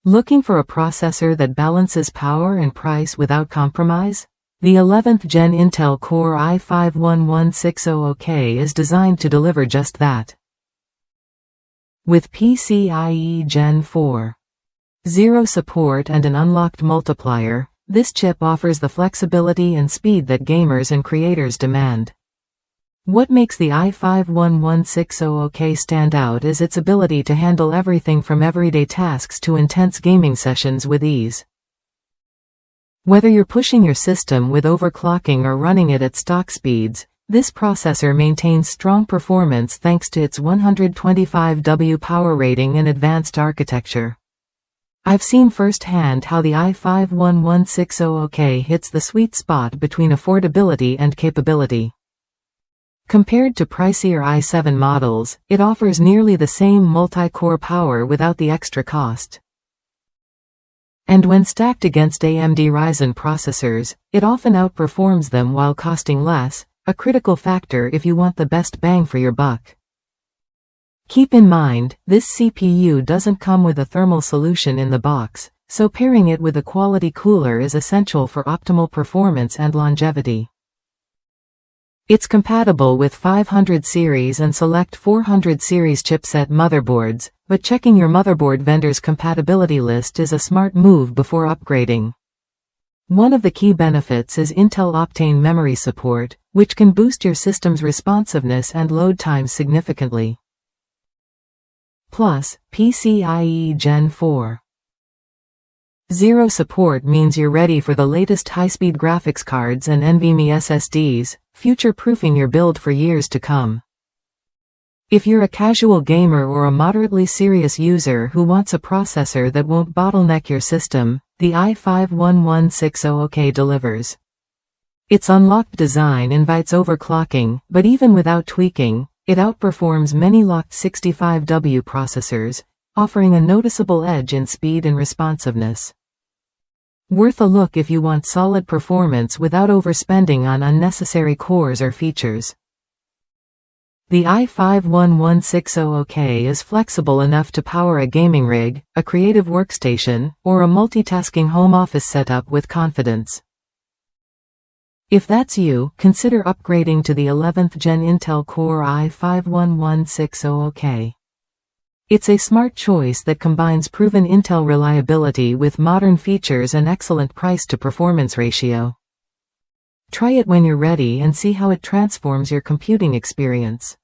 Looking for a processor that balances power and price without compromise? The 11th Gen Intel Core i5-11600K is designed to deliver just that. With PCIe Gen 4.0 support and an unlocked multiplier, this chip offers the flexibility and speed that gamers and creators demand. What makes the i5-11600K stand out is its ability to handle everything from everyday tasks to intense gaming sessions with ease. Whether you're pushing your system with overclocking or running it at stock speeds, this processor maintains strong performance thanks to its 125W power rating and advanced architecture. I've seen firsthand how the i5-11600K hits the sweet spot between affordability and capability. Compared to pricier i7 models, it offers nearly the same multi-core power without the extra cost. And when stacked against AMD Ryzen processors, it often outperforms them while costing less, a critical factor if you want the best bang for your buck. Keep in mind, this CPU doesn't come with a thermal solution in the box, so pairing it with a quality cooler is essential for optimal performance and longevity. It's compatible with 500 series and select 400 series chipset motherboards, but checking your motherboard vendor's compatibility list is a smart move before upgrading. One of the key benefits is Intel Optane memory support, which can boost your system's responsiveness and load times significantly. Plus, PCIe Gen 4.0 support means you're ready for the latest high-speed graphics cards and NVMe SSDs, future-proofing your build for years to come. If you're a casual gamer or a moderately serious user who wants a processor that won't bottleneck your system, the i5-11600K delivers. Its unlocked design invites overclocking, but even without tweaking, it outperforms many locked 65W processors, offering a noticeable edge in speed and responsiveness. Worth a look if you want solid performance without overspending on unnecessary cores or features. The i5-11600K is flexible enough to power a gaming rig, a creative workstation, or a multitasking home office setup with confidence. If that's you, consider upgrading to the 11th Gen Intel Core i5-11600K. It's a smart choice that combines proven Intel reliability with modern features and excellent price-to-performance ratio. Try it when you're ready and see how it transforms your computing experience.